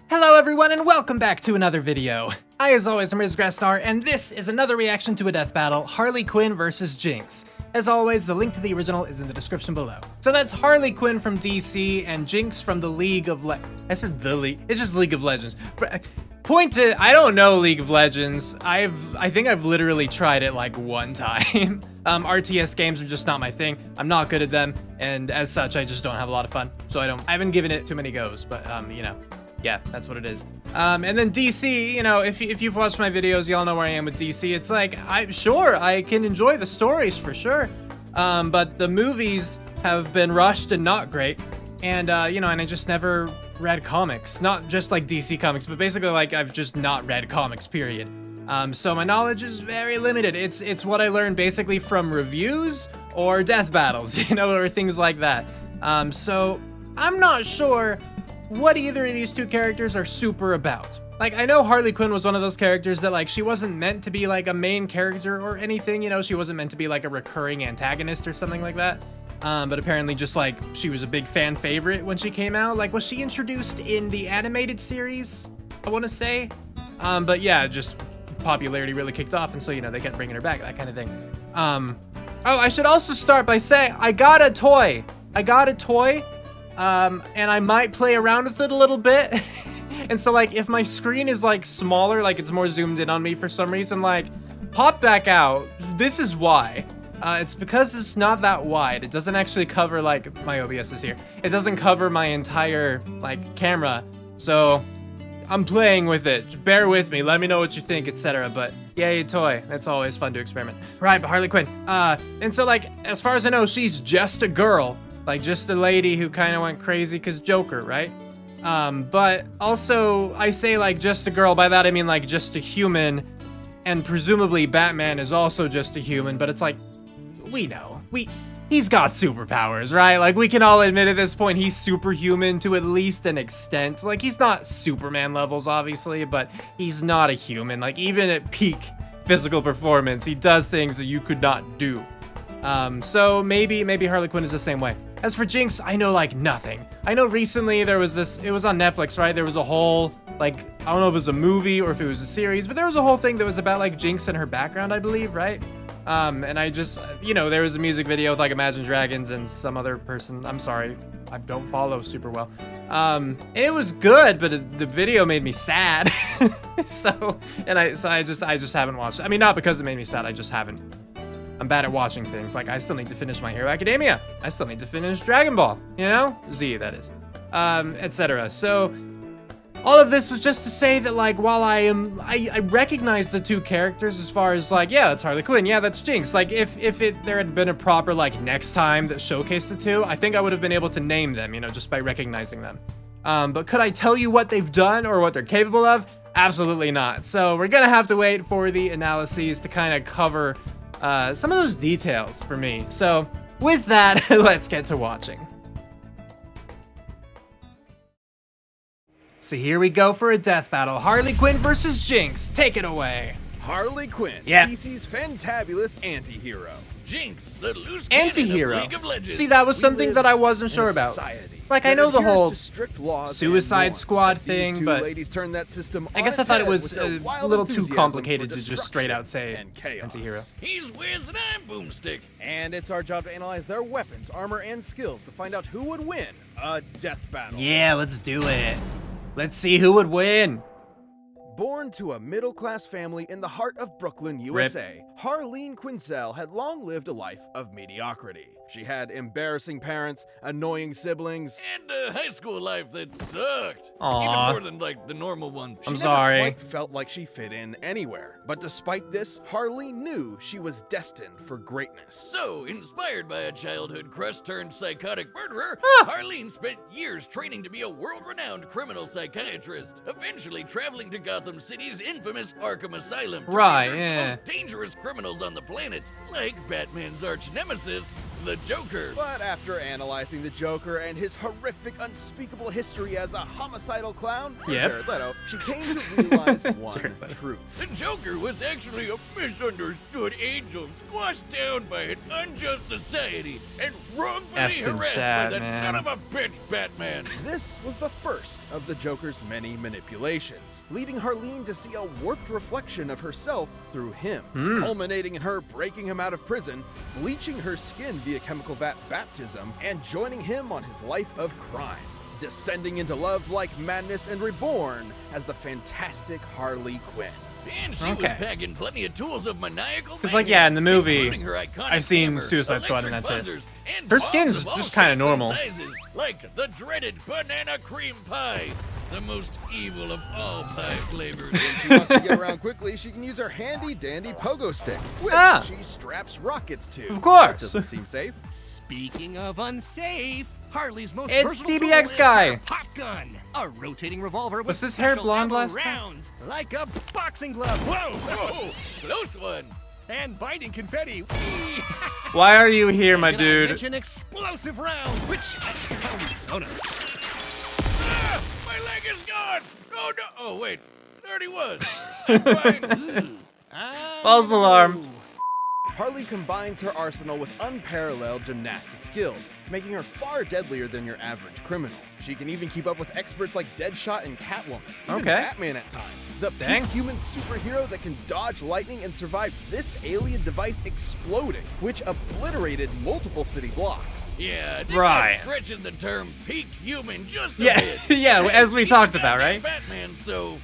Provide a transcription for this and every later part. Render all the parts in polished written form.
Hello everyone and welcome back to another video. As always, I'm Grestar, and this is another reaction to a death battle, Harley Quinn versus Jinx. As always, the link to the original is in the description below. So that's Harley Quinn from DC and Jinx from the League of I said the League, it's just League of Legends. I don't know League of Legends. I think I've literally tried it like one time. RTS games are just not my thing. I'm not good at them, and as such, I just don't have a lot of fun. So I haven't given it too many goes, but you know. Yeah, that's what it is. And then DC, you know, if you've watched my videos, y'all know where I am with DC. It's like, I can enjoy the stories for sure. But the movies have been rushed and not great. And, you know, and I just never read comics. Not just like DC comics, but basically like I've just not read comics, period. So my knowledge is very limited. It's what I learned basically from reviews or death battles, you know, or things like that. So I'm not sure what either of these two characters are super about. Like, I know Harley Quinn was one of those characters that, like, she wasn't meant to be, like, a main character or anything, you know? She wasn't meant to be, like, a recurring antagonist or something like that. But apparently just, like, she was a big fan favorite when she came out. Like, was she introduced in the animated series, I want to say? But yeah, just popularity really kicked off, and so, you know, they kept bringing her back, that kind of thing. Oh, I should also start by saying, I got a toy. And I might play around with it a little bit. And so, like, if my screen is, like, smaller, like, it's more zoomed in on me for some reason, like, pop back out. This is why. It's because it's not that wide. It doesn't actually cover, like, my OBS is here. It doesn't cover my entire, like, camera. So, I'm playing with it. Just bear with me. Let me know what you think, etc. But, yay, toy. It's always fun to experiment. Right, but Harley Quinn. And so, like, as far as I know, she's just a girl. Like, just a lady who kind of went crazy because Joker, right? But also, I say, like, just a girl. By that, I mean, like, just a human. And presumably, Batman is also just a human. But it's like, we know. He's got superpowers, right? Like, we can all admit at this point, he's superhuman to at least an extent. Like, he's not Superman levels, obviously, but he's not a human. Like, even at peak physical performance, he does things that you could not do. So maybe Harley Quinn is the same way. As for Jinx, I know, like, nothing. I know recently there was this, it was on Netflix, right? There was a whole, like, I don't know if it was a movie or if it was a series, but there was a whole thing that was about, like, Jinx and her background, I believe, right? And I just, you know, there was a music video with, like, Imagine Dragons and some other person. I'm sorry, I don't follow super well. It was good, but the video made me sad. So I just haven't watched it. I mean, not because it made me sad, I just haven't. I'm bad at watching things. Like, I still need to finish My Hero Academia. I still need to finish Dragon Ball, you know? Z, that is. Etc. So, all of this was just to say that, like, while I recognize the two characters as far as, like, yeah, that's Harley Quinn, yeah, that's Jinx. Like, if there had been a proper, like, next time that showcased the two, I think I would have been able to name them, you know, just by recognizing them. But could I tell you what they've done or what they're capable of? Absolutely not. So, we're gonna have to wait for the analyses to kind of cover some of those details for me. So with that, let's get to watching. So here we go for a death battle. Harley Quinn versus Jinx. Take it away. Harley Quinn, yeah. DC's fantabulous anti-hero. Jinx, the loose cannon Anti-hero. of League of Legends. See, that was something that I wasn't sure about. Like, I know the whole Suicide Squad thing, but I guess I thought it was a little too complicated to just straight out say anti-hero. He's Wiz and I'm Boomstick. And it's our job to analyze their weapons, armor, and skills to find out who would win a death battle. Yeah, let's do it. Let's see who would win. Born to a middle-class family in the heart of Brooklyn, USA, Harleen Quinzel had long lived a life of mediocrity. She had embarrassing parents, annoying siblings, And a high school life that sucked. Aww. Even more than, like, the normal ones. I'm She sorry. never quite felt like she fit in anywhere. But despite this, Harleen knew she was destined for greatness. So, inspired by a childhood crush turned psychotic murderer, Harleen spent years training to be a world-renowned criminal psychiatrist, eventually traveling to Gotham City's infamous Arkham Asylum to Right, research yeah. the most dangerous criminals on the planet, like Batman's arch nemesis, the Joker. But after analyzing the Joker and his horrific, unspeakable history as a homicidal clown, Jared Leto, she came to realize one truth. The Joker was actually a misunderstood angel squashed down by an unjust society and wrongfully harassed by that son of a bitch Batman. This was the first of the Joker's many manipulations, leading Harleen to see a warped reflection of herself through him, culminating in her breaking him out of prison, bleaching her skin via chemical vat baptism, and joining him on his life of crime, descending into love like madness and reborn as the fantastic Harley Quinn. And she was packing plenty of tools of maniacal Because, like, yeah, in the movie, I've seen Suicide Squad and that's it. Her skin's just kind of normal. Sizes, like the dreaded banana cream pie, the most evil of all pie flavors. If she wants to get around quickly, she can use her handy-dandy pogo stick, which she straps rockets to. Of course. That doesn't seem safe. Speaking of unsafe, Harley's most It's versatile DBX tool guy. is her pop gun, a rotating revolver with Was this hair special blonde ammo last time? rounds, like a boxing glove. Whoa! Whoa, close one. And binding confetti. Why are you here, my Can I dude? mention explosive rounds, which oh no. Ah, my leg is gone. Oh no. Oh wait, there already was. Fine. False alarm. Harley combines her arsenal with unparalleled gymnastic skills, making her far deadlier than your average criminal. She can even keep up with experts like Deadshot and Catwoman, even Batman at times. The peak human superhero that can dodge lightning and survive this alien device exploding, which obliterated multiple city blocks. Yeah, I think that's stretching the term peak human just a bit. Yeah, as we talked about, right? Batman, so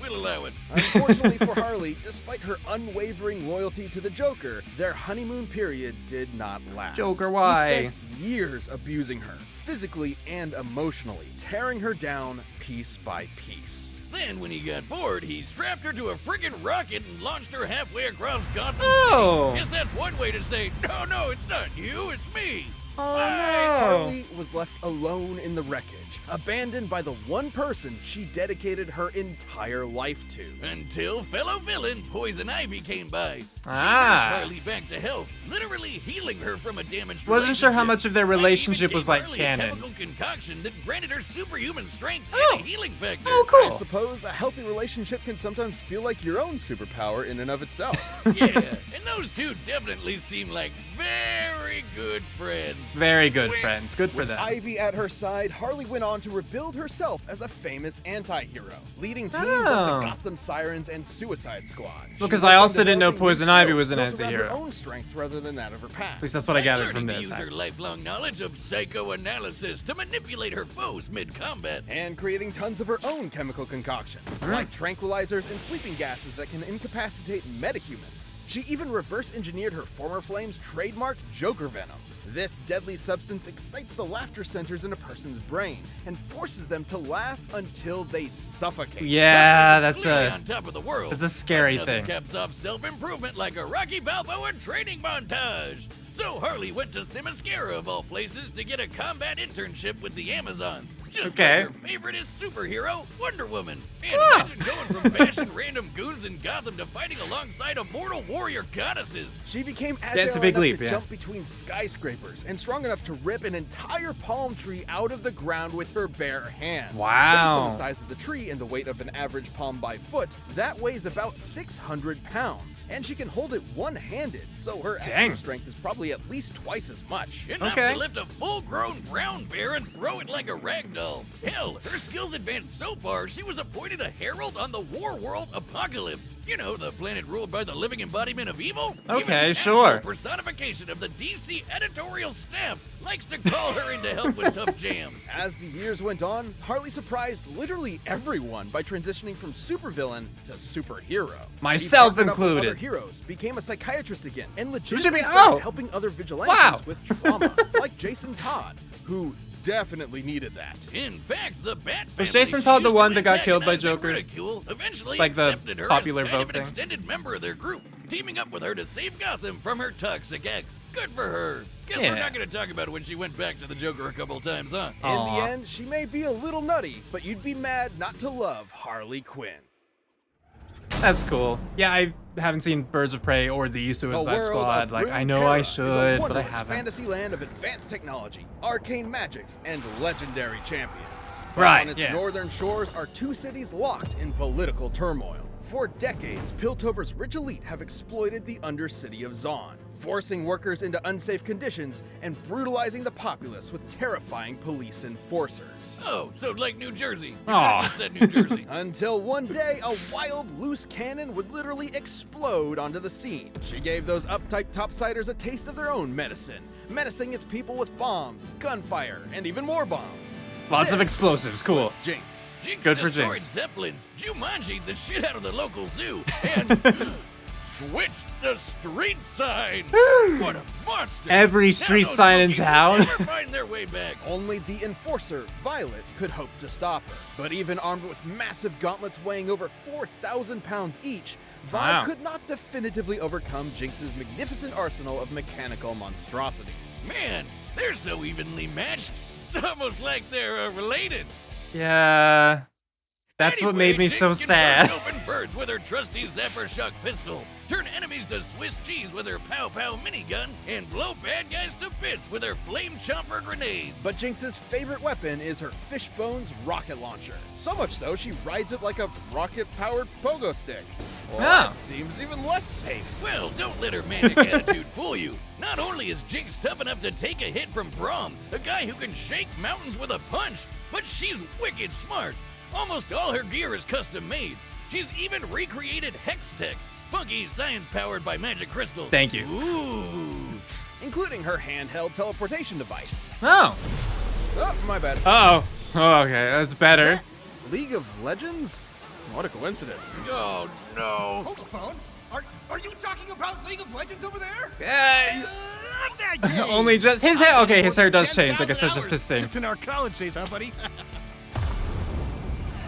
we'll allow it. Unfortunately for Harley, despite her unwavering loyalty to the Joker, their honeymoon period did not last. Joker, why? He spent years abusing her, physically and emotionally, tearing her down piece by piece. Then, when he got bored, he strapped her to a friggin' rocket and launched her halfway across Gotham City. Guess that's one way to say, no, it's not you, it's me. Harley was left alone in the wreckage, abandoned by the one person she dedicated her entire life to. Until fellow villain Poison Ivy came by. She nursed Harley back to health, literally healing her from a damaged Wasn't sure how much of their relationship was like canon. A chemical concoction that granted her superhuman strength and a healing factor. Oh, cool. I suppose a healthy relationship can sometimes feel like your own superpower in and of itself. Yeah, and those two definitely seem like very good friends. Very good friends. Good for With them. Ivy at her side, Harley went on to rebuild herself as a famous anti-hero, leading teams like the Gotham Sirens and Suicide Squad. Because I also didn't know Poison Ivy was an anti-hero. Her own strengths rather than that of her past. At least that's what I gathered from Learning this. to use her lifelong knowledge of psychoanalysis to manipulate her foes mid-combat. And creating tons of her own chemical concoctions, like tranquilizers and sleeping gases that can incapacitate metahumans. She even reverse-engineered her former flame's trademark Joker Venom. This deadly substance excites the laughter centers in a person's brain and forces them to laugh until they suffocate. Yeah, that's on top of the world. That's a scary Nothing thing. caps off self-improvement like a Rocky Balboa training montage. So Harley went to Themyscira of all places to get a combat internship with the Amazons. Just like her favoriteest superhero, Wonder Woman. And imagine going from bashing random goons in Gotham to fighting alongside immortal warrior goddesses. She became agile enough to jump between skyscrapers and strong enough to rip an entire palm tree out of the ground with her bare hands. Wow. Based on the size of the tree and the weight of an average palm by foot, that weighs about 600 pounds. And she can hold it one-handed, so her actual strength is probably at least twice as much. Enough to lift a full-grown brown bear and throw it like a ragdoll. Hell, her skills advanced so far, she was appointed a herald on the War World Apocalypse. You know, the planet ruled by the living embodiment of evil? Okay, Even the sure. actual personification of the DC editorial staff likes to call her in to help with tough jams. As the years went on, Harley surprised literally everyone by transitioning from supervillain to superhero. Myself She partnered up with included. Other heroes, became a psychiatrist again, and Should legitimately be- started helping other vigilantes Wow. with trauma, like Jason Todd, who definitely needed that. In fact, the Bat Was family Jason she Todd the used to one that got killed by antagonize and Joker? ridicule eventually Like the accepted her popular as kind vote of an thing? extended member of their group, teaming up with her to save Gotham from her toxic ex. Good for her. Guess we're not going to talk about when she went back to the Joker a couple times, huh? In the end, she may be a little nutty, but you'd be mad not to love Harley Quinn. That's cool. Yeah, I haven't seen Birds of Prey or the Suicide Squad. Like, I know I should, but I haven't. Fantasy land of advanced technology, arcane magics, and legendary champions. But Right, on its yeah. northern shores are two cities locked in political turmoil. For decades, Piltover's rich elite have exploited the undercity of Zaun, forcing workers into unsafe conditions and brutalizing the populace with terrifying police enforcers. Oh, so like New Jersey. You Aw. could've just said New Jersey. Until one day, a wild, loose cannon would literally explode onto the scene. She gave those uptight topsiders a taste of their own medicine, menacing its people with bombs, gunfire, and even more bombs. Lots of This explosives. Cool. was Jinx. Jinx Good for destroyed Jinx. Zeppelins, Jumanji'd the shit out of the local zoo, and switched the street sign. What a monster! Every Now street those sign in monkeys will town. never find their way back. Only the enforcer, Violet, could hope to stop her. But even armed with massive gauntlets weighing over 4,000 pounds each, Vi Wow. could not definitively overcome Jinx's magnificent arsenal of mechanical monstrosities. Man, they're so evenly matched. It's almost like they're related. Yeah. That's what made me Jinx so can sad. burst open birds with her trusty Zapper Shock pistol, turn enemies to Swiss cheese with her Pow Pow minigun, and blow bad guys to bits with her Flame Chomper grenades. But Jinx's favorite weapon is her Fishbones rocket launcher. So much so, she rides it like a rocket-powered pogo stick. Well, Ah. that seems even less safe. Well, don't let her manic attitude fool you. Not only is Jinx tough enough to take a hit from Braum, a guy who can shake mountains with a punch, but she's wicked smart. Almost all her gear is custom made. She's even recreated Hex Tech, funky science powered by magic crystals. Thank you. Ooh. Including her handheld teleportation device. Oh. Oh, my bad. Uh-oh. Oh, okay. That's better. Is that League of Legends? What a coincidence. Oh no. Hold the phone. Are you talking about League of Legends over there? Love that game. Only just his hair. Okay, his hair does change. I guess that's just his thing. Just in our college days, huh, buddy?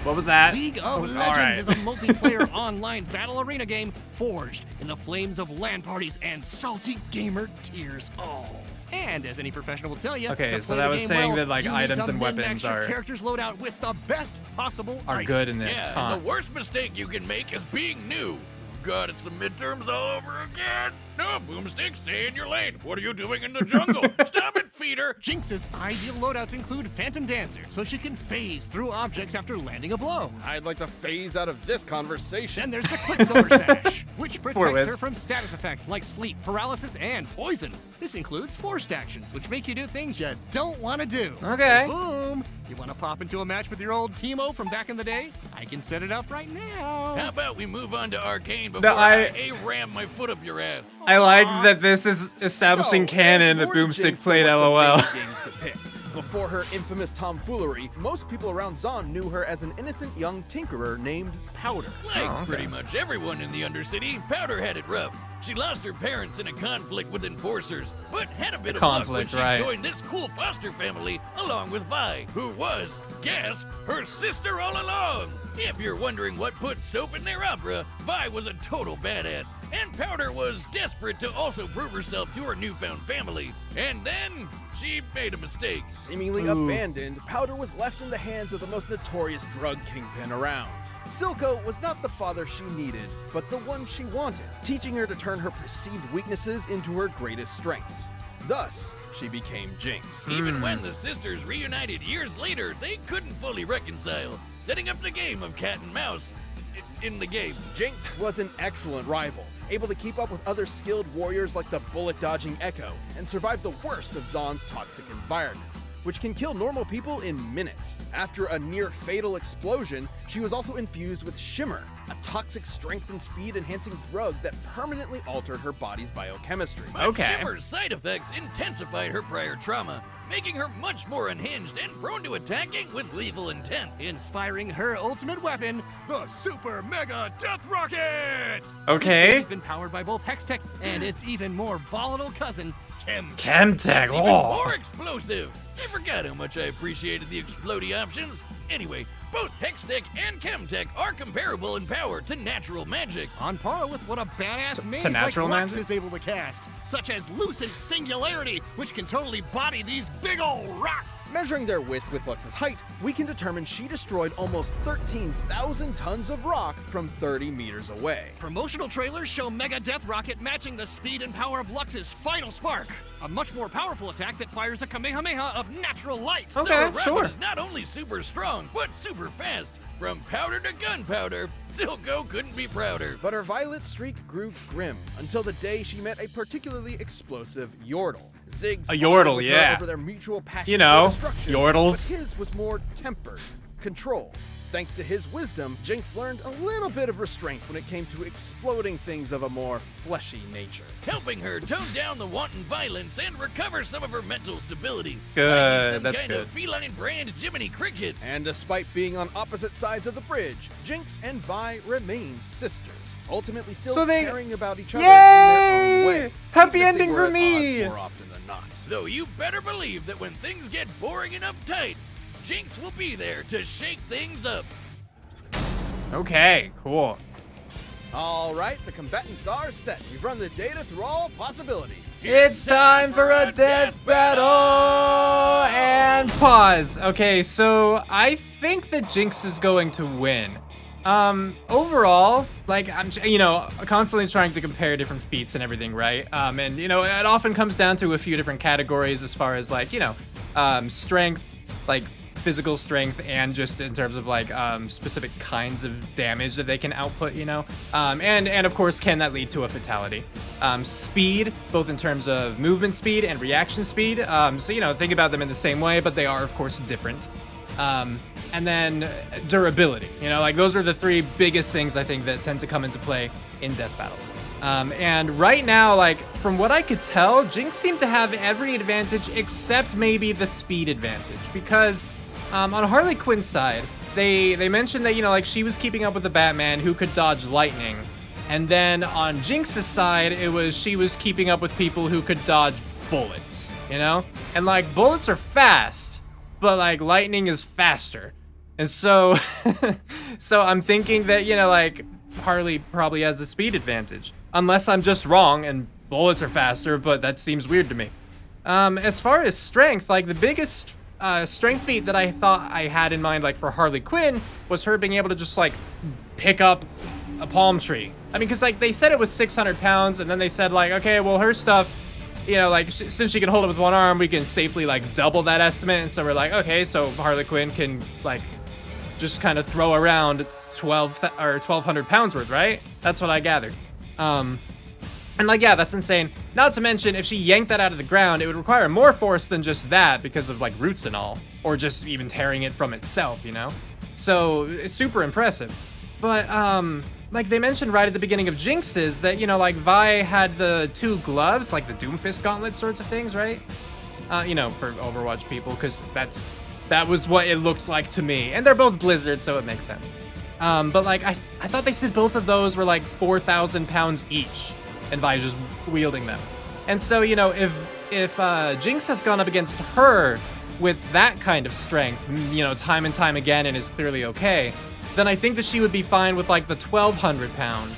What was that? League of All Legends right. is a multiplayer online battle arena game forged in the flames of LAN parties and salty gamer tears. Oh. And as any professional will tell you, Okay, to so play that the was game saying well, that, like, you need items to and min-max weapons your are- character's loadout with the best possible Are good in this, Yeah, huh? and the worst mistake you can make is being new. God, it's the midterms all over again. No, Boomstick, stay in your lane. What are you doing in the jungle? Stop it, feeder. Jinx's ideal loadouts include Phantom Dancer, so she can phase through objects after landing a blow. I'd like to phase out of this conversation. Then there's the Quicksilver Sash, which Poor protects Wiz. her from status effects like sleep, paralysis, and poison. This includes forced actions, which make you do things you don't want to do. Okay. Boom! You want to pop into a match with your old Teemo from back in the day? I can set it up right now. How about we move on to Arcane before No, I A-ram my foot up your ass? I like that this is establishing So, canon there's that more to Boomstick Jinx played than what the LOL. main games depict. Before her infamous tomfoolery, most people around Zaun knew her as an innocent young tinkerer named Powder. Like okay. pretty much everyone in the Undercity, Powder had it rough. She lost her parents in a conflict with enforcers, but had a bit of luck when conflict, she right. joined this cool foster family along with Vi, who was, gasp, her sister all along. If you're wondering what put soap in their opera, Vi was a total badass, and Powder was desperate to also prove herself to her newfound family. And then she made a mistake. Seemingly Ooh. abandoned, Powder was left in the hands of the most notorious drug kingpin around. Silco was not the father she needed, but the one she wanted, teaching her to turn her perceived weaknesses into her greatest strengths. Thus, she became Jinx. Even when the sisters reunited years later, they couldn't fully reconcile, setting up the game of cat and mouse in the game. Jinx was an excellent rival, able to keep up with other skilled warriors like the bullet-dodging Echo, and survive the worst of Zaun's toxic environments, which can kill normal people in minutes. After a near-fatal explosion, she was also infused with Shimmer, a toxic strength and speed-enhancing drug that permanently altered her body's biochemistry. But Okay. Shimmer's side effects intensified her prior trauma, making her much more unhinged and prone to attacking with lethal intent. Inspiring her ultimate weapon, the Super Mega Death Rocket! Okay. This has been powered by both Hextech and its even more volatile cousin, Chem. Chemtech. It's even Oh. more explosive. I forgot how much I appreciated the explodey options. Anyway, Both Hextech and Chemtech are comparable in power to natural magic. On par with what a badass mage like natural Lux magic? is able to cast, such as Lucent Singularity, which can totally body these big old rocks. Measuring their width with Lux's height, we can determine she destroyed almost 13,000 tons of rock from 30 meters away. Promotional trailers show Mega Death Rocket matching the speed and power of Lux's Final Spark, a much more powerful attack that fires a Kamehameha of natural light. So Okay, a rocket sure. is not only super strong, but super fast. From powder to gunpowder, Silco couldn't be prouder. But her violet streak grew grim until the day she met a particularly explosive Yordle. Ziggs A Yordle, fought with her yeah. over their mutual passion You know, for destruction, Yordles. but his was more tempered, controlled. Thanks to his wisdom, Jinx learned a little bit of restraint when it came to exploding things of a more fleshy nature. Helping her tone down the wanton violence and recover some of her mental stability. Good, Like some that's kind good. of feline brand Jiminy Cricket. And despite being on opposite sides of the bridge, Jinx and Vi remained sisters, ultimately still So they- caring about each other in their own way. Yay! Happy even if they ending were for at me! odds more often than not. Though you better believe that when things get boring and uptight, Jinx will be there to shake things up. Okay, cool. All right, the combatants are set. We've run the data through all possibilities. It's time for a death battle! And pause. Okay, so I think that Jinx is going to win. Overall, like, I'm, constantly trying to compare different feats and everything, right? And, it often comes down to a few different categories as far as, like, strength, like, physical strength, and just in terms of, like, specific kinds of damage that they can output, and of course, can that lead to a fatality? Speed, both in terms of movement speed and reaction speed. So, think about them in the same way, but they are, of course, different. And then durability, like those are the three biggest things I think that tend to come into play in death battles. And right now, like, from what I could tell, Jinx seemed to have every advantage except maybe the speed advantage, because on Harley Quinn's side, they mentioned that, like, she was keeping up with the Batman who could dodge lightning. And then on Jinx's side, she was keeping up with people who could dodge bullets, And, like, bullets are fast, but, like, lightning is faster. And so, so I'm thinking that, like, Harley probably has the speed advantage. Unless I'm just wrong and bullets are faster, but that seems weird to me. As far as strength, like, the biggest strength feat that I thought I had in mind, like, for Harley Quinn was her being able to just, like, pick up a palm tree. I mean, because, like, they said it was 600 pounds, and then they said, like, okay, well, her stuff, like, since she can hold it with one arm, we can safely, like, double that estimate. And so we're like, okay, so Harley Quinn can, like, just kind of throw around 1,200 pounds worth, right? That's what I gathered. And, like, yeah, that's insane. Not to mention, if she yanked that out of the ground, it would require more force than just that because of, like, roots and all. Or just even tearing it from itself, So, it's super impressive. But, like, they mentioned right at the beginning of Jinx's that, like, Vi had the two gloves, like the Doomfist gauntlet sorts of things, right? For Overwatch people, because that was what it looked like to me. And they're both Blizzard, so it makes sense. But, like, I thought they said both of those were, like, 4,000 pounds each, and Vi's just wielding them. And so, if Jinx has gone up against her with that kind of strength, time and time again, and is clearly okay, then I think that she would be fine with, like, the 1,200 pound,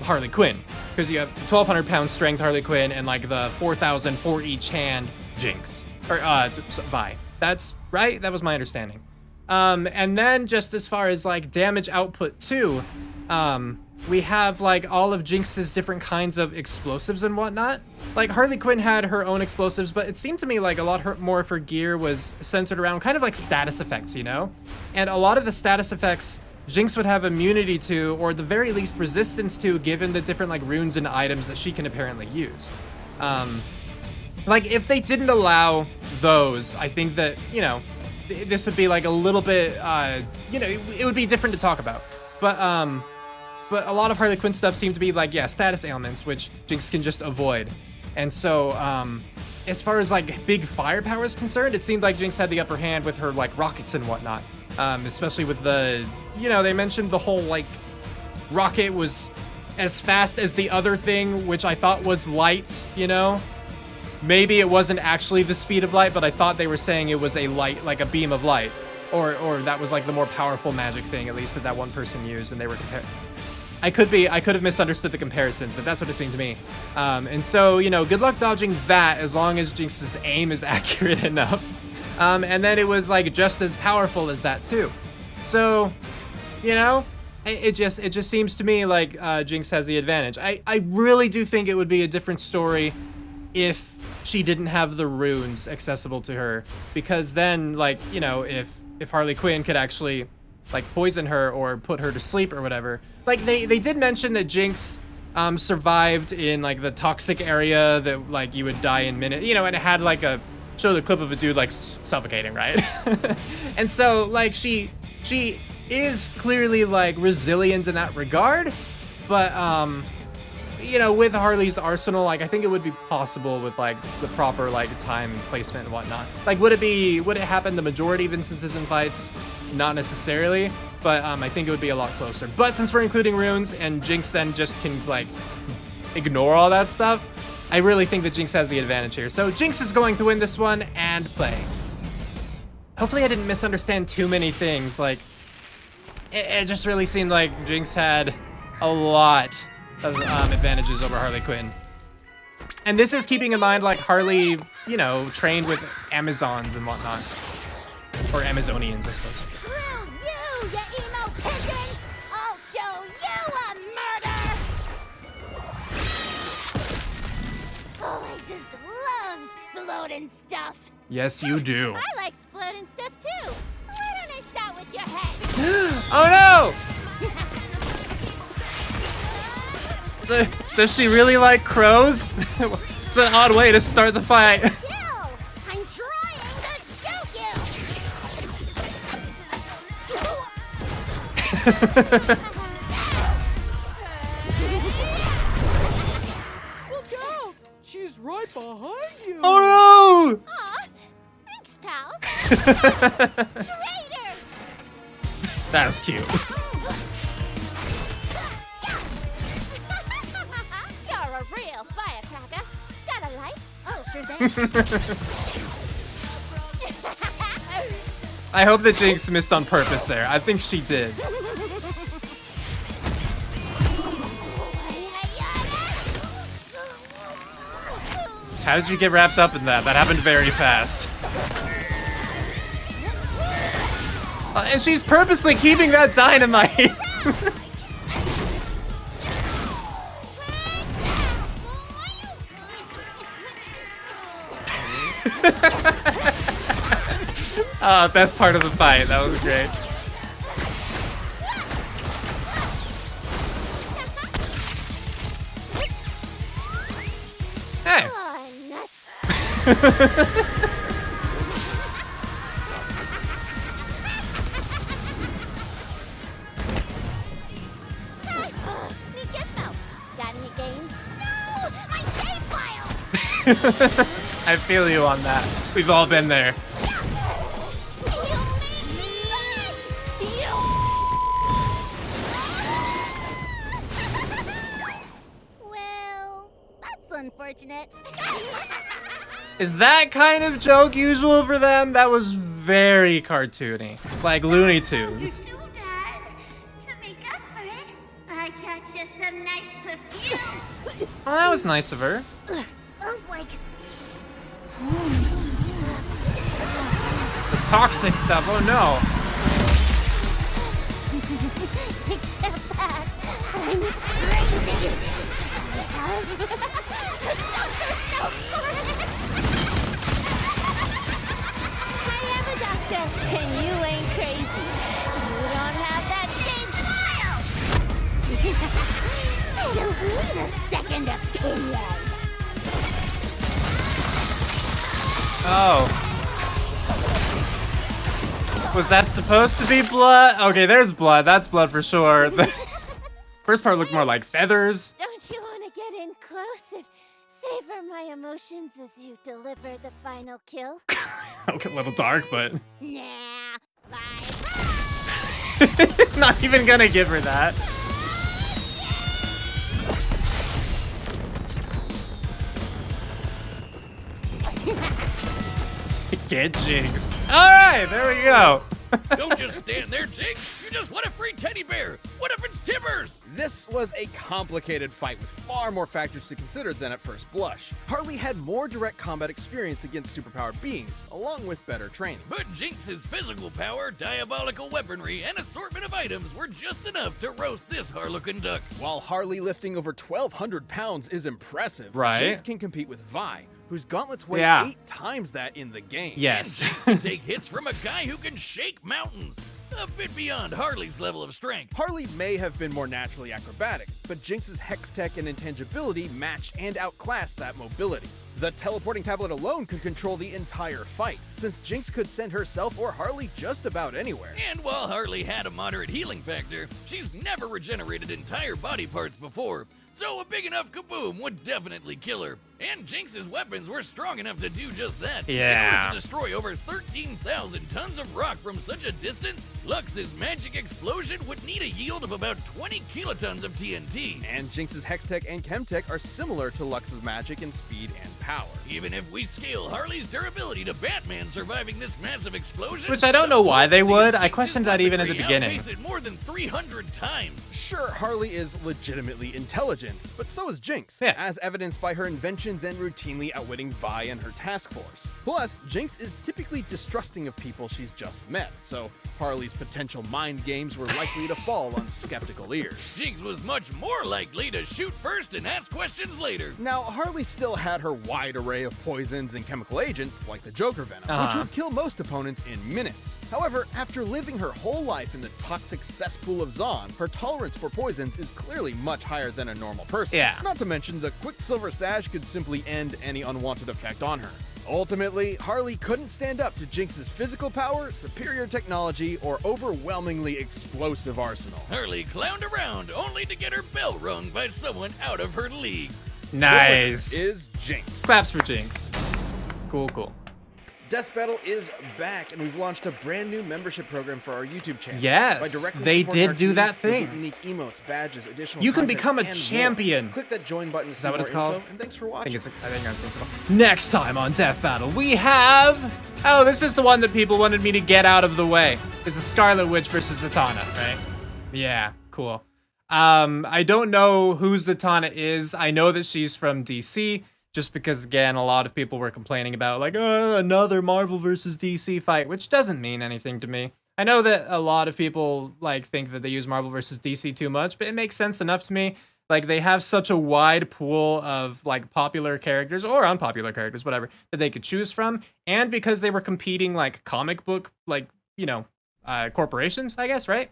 Harley Quinn. Because you have 1,200 pound strength Harley Quinn and, like, the 4,000 for each hand Jinx. Or, Vi. That's right? That was my understanding. And then just as far as, like, damage output too, we have, like, all of Jinx's different kinds of explosives and whatnot. Like, Harley Quinn had her own explosives, but it seemed to me like a lot more of her gear was centered around kind of like status effects, And a lot of the status effects Jinx would have immunity to, or at the very least resistance to, given the different, like, runes and items that she can apparently use. Like, if they didn't allow those, I think that, this would be, like, a little bit, it would be different to talk about. But a lot of Harley Quinn stuff seemed to be, like, yeah, status ailments, which Jinx can just avoid. And so, as far as, like, big firepower is concerned, it seemed like Jinx had the upper hand with her, like, rockets and whatnot. Especially with the, they mentioned the whole, like, rocket was as fast as the other thing, which I thought was light, Maybe it wasn't actually the speed of light, but I thought they were saying it was a light, like a beam of light. or that was like the more powerful magic thing, at least that one person used, and they were compared. I could have misunderstood the comparisons, but that's what it seemed to me. And so, you know, good luck dodging that as long as Jinx's aim is accurate enough. And then it was like just as powerful as that too. So, you know, it just seems to me like Jinx has the advantage. I really do think it would be a different story if she didn't have the runes accessible to her, because then, like, you know, if Harley Quinn could actually like poison her or put her to sleep or whatever. Like they did mention that Jinx survived in like the toxic area that like you would die in minutes, you know, and it had like showed a clip of a dude like suffocating, right? And so like she is clearly like resilient in that regard, but you know, with Harley's arsenal, like I think it would be possible with like the proper like time placement and whatnot. Like would it happen the majority of instances in fights? Not necessarily, but I think it would be a lot closer. But since we're including runes and Jinx then just can like ignore all that stuff, I really think that Jinx has the advantage here. So Jinx is going to win this one and play. Hopefully I didn't misunderstand too many things. Like it just really seemed like Jinx had a lot of advantages over Harley Quinn. And this is keeping in mind like Harley, you know, trained with Amazons and whatnot. Or Amazonians, I suppose. You emo peasant! I'll show you a murder! Oh, I just love exploding stuff. Yes, you do. I like exploding stuff too. Why don't I start with your head? Oh no! Does she really like crows? It's an odd way to start the fight. Still, I'm trying to shoot you! Look out! She's right behind you! Oh no! Aw, thanks, pal. Traitor! That's cute. You're a real firecracker. Got a light? Oh, sure thing. I hope that Jinx missed on purpose there. I think she did. How did you get wrapped up in that? That happened very fast. And she's purposely keeping that dynamite. Best part of the fight. That was great. Hey. Oh, nuts. Me Gizmo. Got any games? No! My save file! I feel you on that. We've all been there. Well, that's unfortunate. Is that kind of joke usual for them? That was very cartoony. Like Looney Tunes. To make up for it, I got you some nice perfume. Oh, that was nice of her. Smells like... The toxic stuff, oh no. Take that back. I'm crazy. I am a doctor, and you ain't crazy. You don't have that same smile. I don't need a second opinion. Oh. Was that supposed to be blood? Okay, there's blood. That's blood for sure. The first part looked more like feathers. Don't you want to get in close and savor my emotions as you deliver the final kill? Okay, a little dark, but Nah, bye. not even gonna give her that. Get Jinx. All right, there we go. Don't just stand there, Jinx. You just want a free teddy bear. What if it's Timbers? This was a complicated fight with far more factors to consider than at first blush. Harley had more direct combat experience against superpowered beings, along with better training. But Jinx's physical power, diabolical weaponry, and assortment of items were just enough to roast this Harlequin duck. While Harley lifting over 1,200 pounds is impressive, Right. Jinx can compete with Vi, whose gauntlets weigh Yeah. 8 times that in the game. Yes. And Jinx can take hits from a guy who can shake mountains. A bit beyond Harley's level of strength. Harley may have been more naturally acrobatic, but Jinx's hex tech and intangibility matched and outclassed that mobility. The teleporting tablet alone could control the entire fight, since Jinx could send herself or Harley just about anywhere. And while Harley had a moderate healing factor, she's never regenerated entire body parts before, so a big enough kaboom would definitely kill her. And Jinx's weapons were strong enough to do just that. Yeah. In order to destroy over 13,000 tons of rock from such a distance, Lux's magic explosion would need a yield of about 20 kilotons of TNT. And Jinx's hex tech and chem tech are similar to Lux's magic in speed and power. Even if we scale Harley's durability to Batman surviving this massive explosion, Which I don't know why they potency would. of I Jinx's questioned that even at the weaponry beginning. outpace it more than 300 times. Sure, Harley is legitimately intelligent, but so is Jinx, Yeah. as evidenced by her inventions and routinely outwitting Vi and her task force. Plus, Jinx is typically distrusting of people she's just met, so Harley's potential mind games were likely to fall on skeptical ears. Jinx was much more likely to shoot first and ask questions later. Now, Harley still had her wide array of poisons and chemical agents, like the Joker Venom, which Uh-huh. would kill most opponents in minutes. However, after living her whole life in the toxic cesspool of Zon, her tolerance for poisons is clearly much higher than a normal person. Yeah. Not to mention, the Quicksilver Sash could simply end any unwanted effect on her. Ultimately, Harley couldn't stand up to Jinx's physical power, superior technology, or overwhelmingly explosive arsenal. Harley clowned around only to get her bell rung by someone out of her league. Nice. The winner is Jinx. Claps for Jinx. Cool, cool. Death Battle is back, and we've launched a brand new membership program for our YouTube channel. Yes, By directly they supporting did our do team, that you'll thing. get unique emotes, badges, additional You can content, become a and more. champion. Click that join button to see that what more it's called? info, and thanks for I watching. think that's so. Next time on Death Battle, we have... Oh, this is the one that people wanted me to get out of the way. It's a Scarlet Witch versus Zatanna, right? Yeah, cool. I don't know who Zatanna is. I know that she's from DC, just because, again, a lot of people were complaining about, like, another Marvel versus DC fight, which doesn't mean anything to me. I know that a lot of people, like, think that they use Marvel versus DC too much, but it makes sense enough to me. Like, they have such a wide pool of, like, popular characters, or unpopular characters, whatever, that they could choose from. And because they were competing, like, comic book, like, you know, corporations, I guess, right?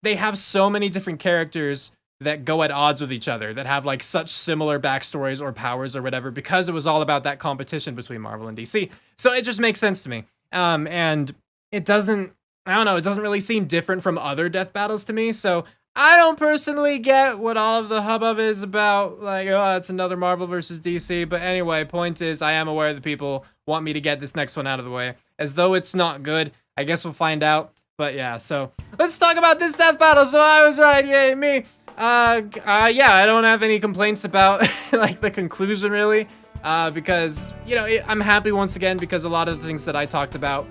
They have so many different characters that go at odds with each other, that have, like, such similar backstories or powers or whatever, because it was all about that competition between Marvel and DC. So it just makes sense to me. And it doesn't, I don't know, it doesn't really seem different from other death battles to me, so I don't personally get what all of the hubbub is about, like, oh, it's another Marvel versus DC, but anyway, point is, I am aware that people want me to get this next one out of the way, as though it's not good. I guess we'll find out, but yeah, so let's talk about this death battle. So I was right, yay, me. Yeah, I don't have any complaints about, like, the conclusion, really, because, you know, I'm happy once again because a lot of the things that I talked about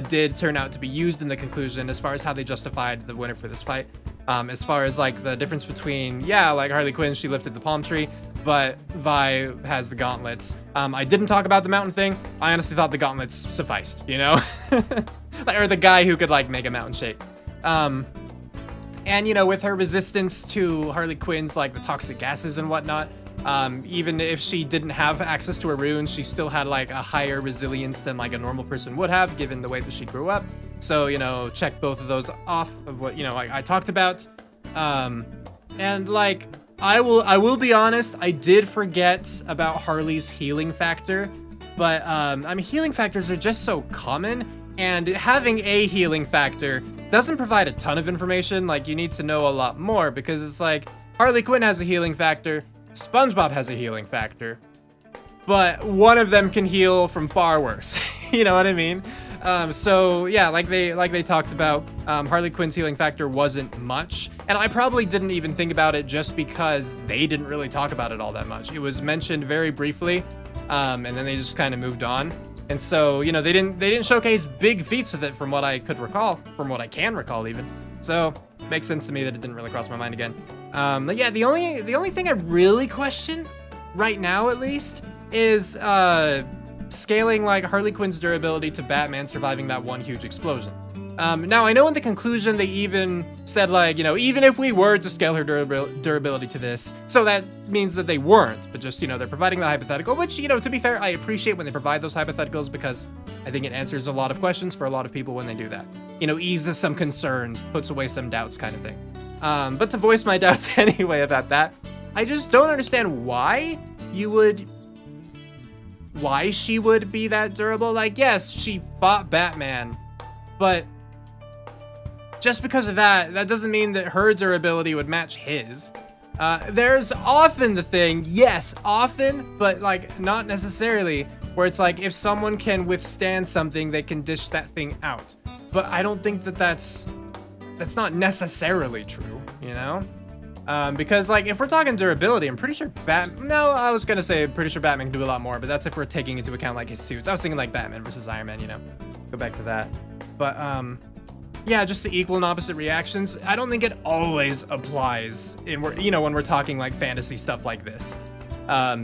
did turn out to be used in the conclusion as far as how they justified the winner for this fight. As far as, like, the difference between, yeah, like, Harley Quinn, she lifted the palm tree, but Vi has the gauntlets. I didn't talk about the mountain thing. I honestly thought the gauntlets sufficed, you know? Or the guy who could, like, make a mountain shake. And, you know, with her resistance to Harley Quinn's, like, the toxic gases and whatnot, even if she didn't have access to her runes, she still had, like, a higher resilience than, like, a normal person would have, given the way that she grew up. So, you know, check both of those off of what, you know, like, I talked about. And, like, I will be honest, I did forget about Harley's healing factor, but, I mean, healing factors are just so common, and having a healing factor doesn't provide a ton of information. Like, you need to know a lot more, because it's like, Harley Quinn has a healing factor, SpongeBob has a healing factor, but one of them can heal from far worse. You know what I mean? So yeah, like they talked about, Harley Quinn's healing factor wasn't much, and I probably didn't even think about it just because they didn't really talk about it all that much. It was mentioned very briefly, and then they just kind of moved on. And so, you know, they didn't showcase big feats with it from what I could recall, from what I can recall even. So, makes sense to me that it didn't really cross my mind again. But yeah, the only thing I really question, right now at least, is scaling like Harley Quinn's durability to Batman surviving that one huge explosion. Now, I know in the conclusion they even said, like, you know, even if we were to scale her durability to this, so that means that they weren't, but just, you know, they're providing the hypothetical, which, you know, to be fair, I appreciate when they provide those hypotheticals because I think it answers a lot of questions for a lot of people when they do that. You know, eases some concerns, puts away some doubts kind of thing. But to voice my doubts anyway about that, I just don't understand why she would be that durable. Like, yes, she fought Batman, but just because of that, that doesn't mean that her durability would match his. There's often the thing, yes, often, but like not necessarily, where it's like if someone can withstand something, they can dish that thing out. But I don't think that that's not necessarily true, you know? Because like if we're talking durability, I'm pretty sure pretty sure Batman can do a lot more, but that's if we're taking into account like his suits. I was thinking like Batman versus Iron Man, you know? Go back to that. But yeah, just the equal and opposite reactions. I don't think it always applies when we're talking like fantasy stuff like this.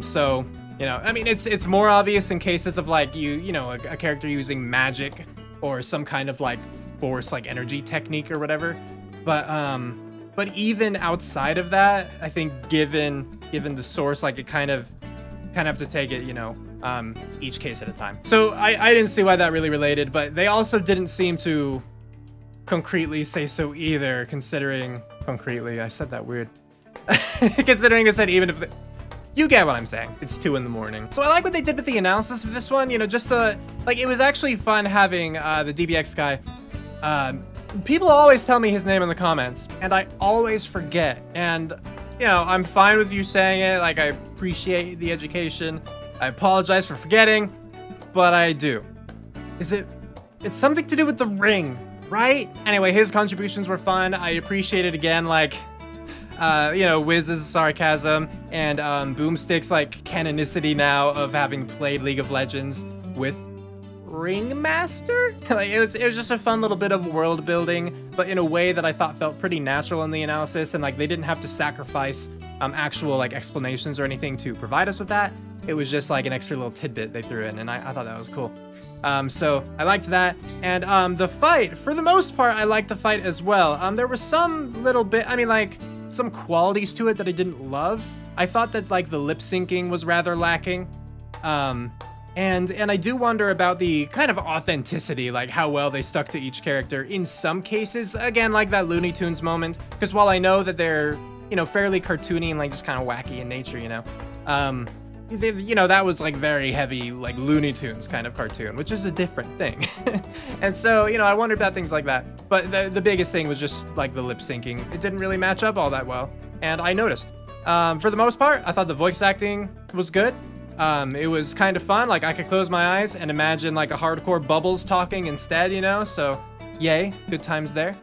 So, you know, I mean, it's more obvious in cases of like you know, a character using magic or some kind of like force, like energy technique or whatever. But even outside of that, I think given the source, like it kind of have to take it, you know, each case at a time. So I didn't see why that really related, but they also didn't seem to concretely say so either, considering concretely, I said that weird. Considering I said even if you get what I'm saying. It's 2 in the morning. So I like what they did with the analysis of this one, you know, just like it was actually fun having the DBX guy. People always tell me his name in the comments, and I always forget. And, you know, I'm fine with you saying it. Like, I appreciate the education. I apologize for forgetting, but I do. It's something to do with the ring, right? Anyway, his contributions were fun. I appreciate it again, like, you know, Wiz's sarcasm and Boomstick's, like, canonicity now of having played League of Legends with Ringmaster? Like, it was just a fun little bit of world building, but in a way that I thought felt pretty natural in the analysis, and like they didn't have to sacrifice actual like explanations or anything to provide us with that. It was just like an extra little tidbit they threw in, and I thought that was cool. So I liked that, and the fight, for the most part, I liked the fight as well. There was some little bit, I mean, like some qualities to it that I didn't love. I thought that like the lip syncing was rather lacking. And I do wonder about the kind of authenticity, like how well they stuck to each character in some cases. Again, like that Looney Tunes moment, because while I know that they're, you know, fairly cartoony and like just kind of wacky in nature, you know, you know, that was like very heavy, like Looney Tunes kind of cartoon, which is a different thing. And so, you know, I wondered about things like that. But the biggest thing was just like the lip syncing. It didn't really match up all that well, and I noticed. For the most part, I thought the voice acting was good. It was kind of fun. Like I could close my eyes and imagine like a hardcore Bubbles talking instead, you know? So yay, good times there.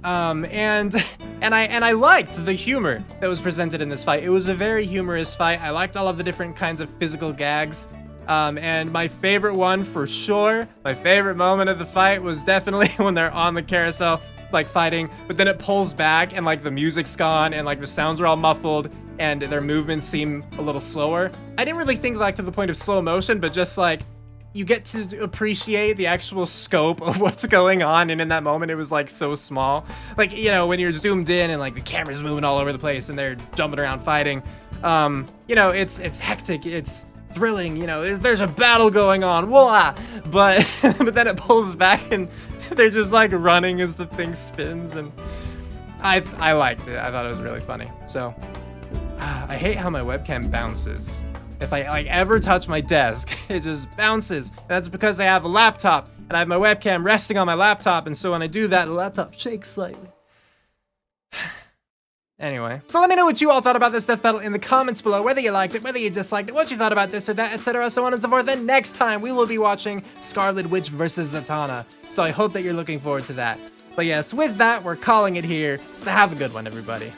And I liked the humor that was presented in this fight. It was a very humorous fight. I liked all of the different kinds of physical gags. And my favorite one for sure, my favorite moment of the fight was definitely when they're on the carousel, like fighting, but then it pulls back and like the music's gone and like the sounds are all muffled and their movements seem a little slower. I didn't really think like to the point of slow motion, but just like you get to appreciate the actual scope of what's going on, and in that moment it was like so small. Like, you know, when you're zoomed in and like the camera's moving all over the place and they're jumping around fighting, you know, it's hectic, it's thrilling, you know, there's a battle going on, voila! But then it pulls back and they're just like running as the thing spins, and I liked it. I thought it was really funny. So I hate how my webcam bounces. If I like ever touch my desk, it just bounces. And that's because I have a laptop and I have my webcam resting on my laptop, and so when I do that, the laptop shakes slightly. Anyway, so let me know what you all thought about this death battle in the comments below, whether you liked it, whether you disliked it, what you thought about this or that, etc., so on and so forth. And next time we will be watching Scarlet Witch versus Zatanna. So I hope that you're looking forward to that. But yes, with that, we're calling it here. So have a good one, everybody.